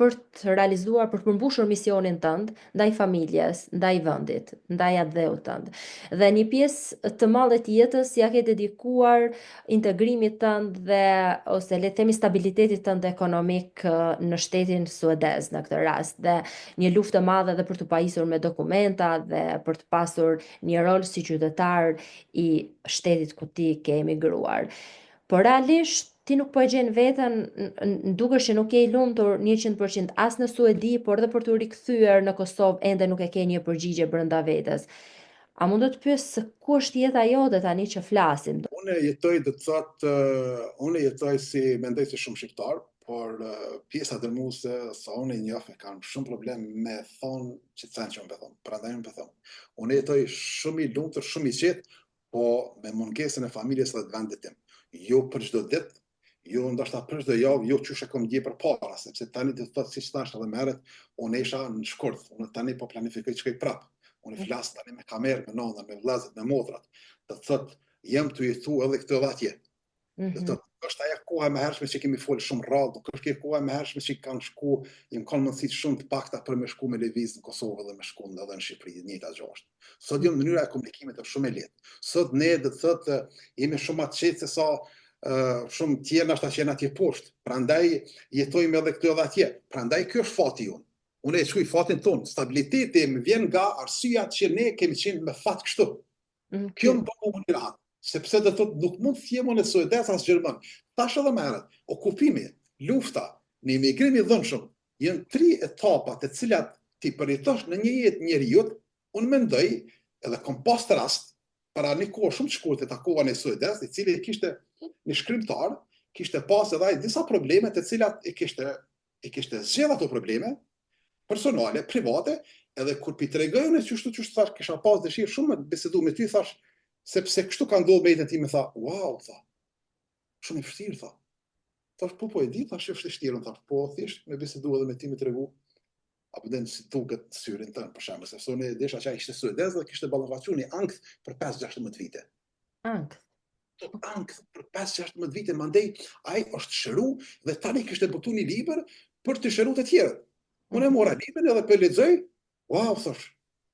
për të realizuar, për të përmbushur misionin tënd ndaj familjes, ndaj vendit, ndaj atë dheut tënd. Dhe një pjesë të madhe të jetës ja ke dedikuar integrimit tënd dhe ose le të themi stabilitetit tënd ekonomik në shtetin suedez në këtë rast, dhe një luftë të madhe edhe për të pajisur me dokumenta dhe për të pasur një rol si qytetar i shtetit ku ti ke emigruar. Por realisht ti nuk po e gjen veten, dukesh që nuk je i lumtur 100% as në Suedi, por edhe për të rikthyer në Kosovë ende nuk e ke një përgjigje brenda vetes. A mund të pyes se ku është jeta jote tani që flasim? Unë jetoj si mendoj se shumë shqiptar, por pjesa dërmuese sa unë e njoh e kanë shumë problem me thonë që të thënë që më thonë. Prandaj më thonë. Unë jetoj shumë i lumtur, shumë i qetë, po me mungesën e familjes dhe të vendit tim. Jo për çdo ditë, jo ndoshta për çdo javë, jo çu kam dje përpara, sepse tani do të thotë siç thash edhe më herët, unë isha në shkurt, unë tani po planifikoj të shkoj prap. Unë flas tani me kamerë, me nënën, me vëllezërit, me motrat. Do të thotë jam të jetu edhe këtë edhe atje. Do të thotë është ajo koha më hershme që kemi folë shumë rradh, nuk është kjo koha më hershme që kanë shku, jam kanë mundësi shumë të pakta për me shku me lëviz në Kosovë dhe me shku edhe në Shqipëri, njëjta gjë është. Sot jo mënyra e komunikimit është shumë e lehtë. Sot ne do të thotë jemi shumë më të qetë se sa shumë tjerë nashta që janë atje poshtë. Prandaj jetojmë edhe këtu edhe atje. Prandaj ky është fati jonë. Unë e shkruaj fatin tonë. Stabiliteti më vjen nga arsyeja që ne kemi qenë me fat kështu. Kjo më bën më rahat, sepse do thotë nuk mund të jemi në suedez as gjerman. Tash edhe më herët, okupimi, lufta, në emigrim i dhunshëm, janë 3 etapa të cilat ti përjetosh në një jetë njeriu. Unë mendoj, edhe kom pas të rast, para një kohë shumë të shkurtër takova në suedez, i cili kishte një shkrimtar, kishte pas edhe ai disa probleme të cilat i kishte zgjedhur ato probleme personale, private, edhe kur pi tregoj unë çështu thash kisha pas dëshirë shumë të bisedu me ty, thash, sepse kështu ka ndodhur me jetën time, tha, wow, tha. Shumë i vështirë, tha. Thash po e di, thash është e vështirë, thash, po thjesht me bisedu edhe me ti me tregu apo den si duket syrin tënd për shembull, sepse unë desha që ai ishte suedez dhe kishte ballavaçuar një ankth për 5-16 vite. Ankth. Ankth për 5-16 vite, mandej ai është shëru dhe tani kishte botuar një libër për të shëruar të tjerët. Unë e mora librin edhe për lexoj, wow, thash,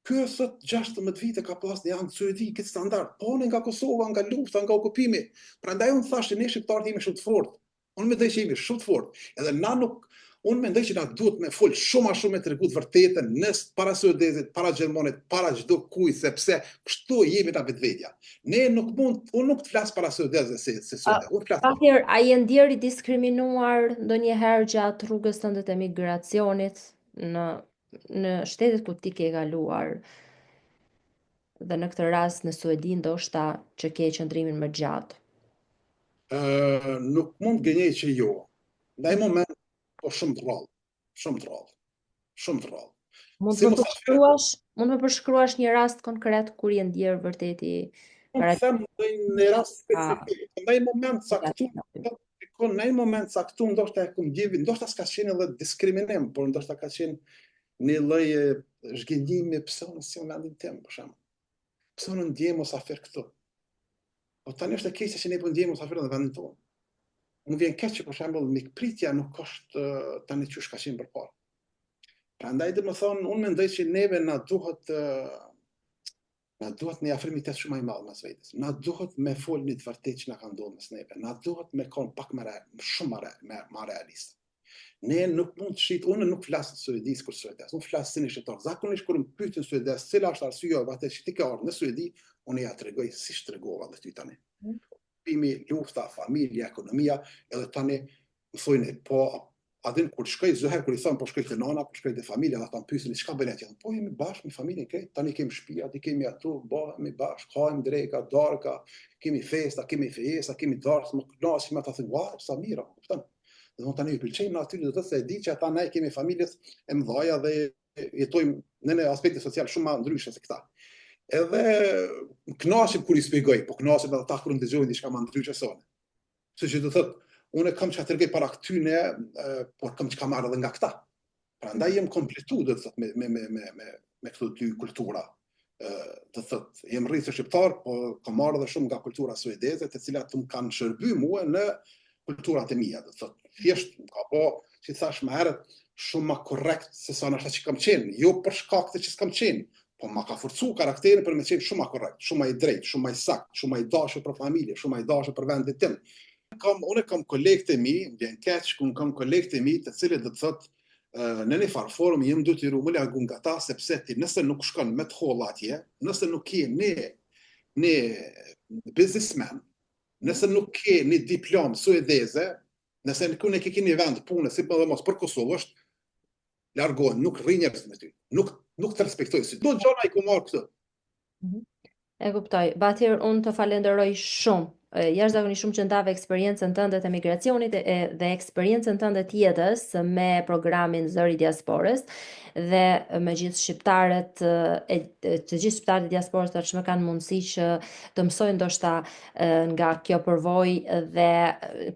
ky sot 16 vite ka pas një ankth suedi këtë standard, po nga Kosova, nga lufta, nga okupimi. Prandaj unë thash që ne shqiptarët jemi shumë të fortë. Unë mendoj që jemi shumë të fortë. Edhe na nuk Unë mendoj që na duhet me fol shumë më shumë me tregu të vërtetën para suedezit, para gjermanit, para çdo kujt, sepse kështu jemi na vetvetja. Ne nuk mund, unë nuk të flas para suedezëve se suedez. Unë flas. Atëherë, a je ndjer i diskriminuar ndonjëherë gjatë rrugës tënde të emigracionit në shtetet ku ti ke kaluar? Dhe në këtë rast në Suedi ndoshta që ke qëndrimin më gjatë? Nuk mund gënjej që jo. Në ai moment po shumë të rrallë. Mund të përshkruash një rast konkret kur je ndjer vërtet i them në rast specifik. Në një moment caktuar, ndoshta e kam gjevë, ndoshta s'ka qenë edhe diskriminim, por ndoshta ka qenë një lloj zhgënjimi pse unë si në vendin tim, për shembull. Pse unë ndjem mosafer këtu? Po tani është e keqe që ne po ndjejmë mosafer në vendin tonë. Unë vjen keq që për shembull mikpritja nuk është tani çush ka qenë përpara. Prandaj dhe më thonë, unë mendoj që neve na duhet një afrimitet shumë i madh mes vetes. Na duhet me fol një të vërtetë që na ka ndodhur mes neve. Na duhet me kon pak shumë më realist. Ne nuk mund të unë nuk flas suedis kur suedes, unë flas si një shqiptar. Zakonisht kur më pyetin suedes, cila është arsyeja atë që ti ke ardhur në Suedi, unë ja tregoj siç tregova dhe ty tani. Pimi, lufta, familja, ekonomia, edhe tani më thojnë, po a din kur shkoj zëherë kur i thon po shkoj te nana, po shkoj te familja, ata më pyesin çka bën atje. Po jemi bashkë me familjen këtë, tani kemi shtëpi, aty kemi atu, bëhemi bashkë, hajmë dreka, darka, kemi festa, kemi fejesa, kemi darkë, më knasim ata thënë, "Wow, sa mirë", kupton? Dhe më tani i pëlqejmë aty, do të thotë se e di që ata ne kemi familjes e mëdha dhe jetojmë në një aspekt social shumë më ndryshe se këta. Edhe knasim kur i shpjegoj, po knasim edhe ata kur ndëgjojnë diçka më ndryshe se unë. Kështu që do thotë, unë kam çka tregoj para këtyne, por kam çka marr edhe nga këta. Prandaj jem kompletu, do të thotë, me këto dy kultura. Do thotë, jem rritur shqiptar, po kam marrë edhe shumë nga kultura suedeze, të cilat më kanë shërbyer mua në kulturat e mia, do thotë. Thjesht ka po, si thash më herët, shumë më korrekt se sa nështë që kam qenë, jo për shkak të që s'kam qenë, po ma ka forcu karakterin për me qenë shumë më korrekt, shumë më i drejtë, shumë më i sakt, shumë më i dashur për familje, shumë më i dashur për vendin tim. Unë kam kolegë të mi, vjen keq ku kam kolegë të mi, të cilët do të thotë në një farë forum jem detyruar më largu nga ta, sepse ti nëse nuk shkon me të holla atje, nëse nuk ke një businessman, nëse nuk ke një diplom suedeze, nëse nuk e ke një vend pune, si për dhe mos për Kosovë është, largohen, nuk rri njerëz me ty, nuk të respektoj, si do gjona i ku marrë këtë. E kuptoj. Batir, unë të falenderoj shumë. Jashtëzakonisht shumë që ndave eksperiencën tënde të migracionit dhe eksperiencën tënde të jetës me programin Zëri i Diasporës dhe me gjithë shqiptarët të gjithë shqiptarët e diasporës që më kanë mundësi që të mësojnë ndoshta nga kjo përvojë dhe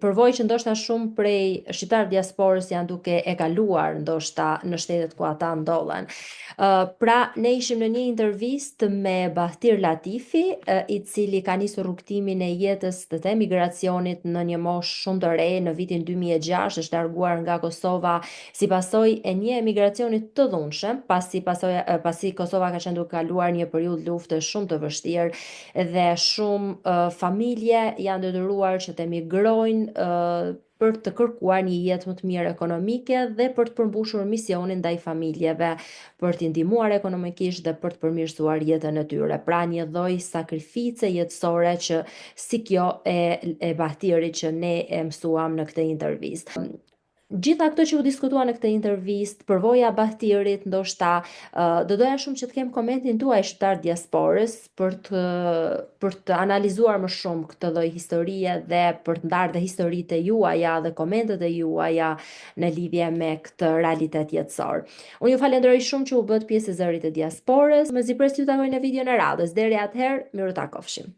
përvojë që ndoshta shumë prej shqiptarëve diasporës janë duke e kaluar ndoshta në shtetet ku ata ndodhen. Pra, ne ishim në një intervistë me Bahtir Latifi, i cili ka nisur rrugtimin e jetës të emigracionit në një moshë shumë të re, në vitin 2006, është larguar nga Kosova si pasojë e një emigracioni të dhunshëm, pasi Kosova ka qenë duke kaluar një periudhë lufte shumë të vështirë dhe shumë familje janë detyruar që të emigrojnë për të kërkuar një jetë më të mirë ekonomike dhe për të përmbushur misionin ndaj familjeve, për t'i ndihmuar ekonomikisht dhe për të përmirësuar jetën e tyre. Pra një lloj sakrifice jetësore që si kjo e Bahtirit që ne e mësuam në këtë intervistë. Gjitha këto që u diskutua në këtë intervistë, përvoja Bahtirit, ndoshta do doja shumë që të kem komentin tuaj shqiptar diasporës për të analizuar më shumë këtë lloj historie dhe për të ndarë dhe historitë e juaja dhe komentet e juaja në lidhje me këtë realitet jetësor. Unë ju falenderoj shumë që u bët pjesë e Zërit të Diasporës. Më zipres ju takoj në video në radhës. Deri atëherë, miru takofshim.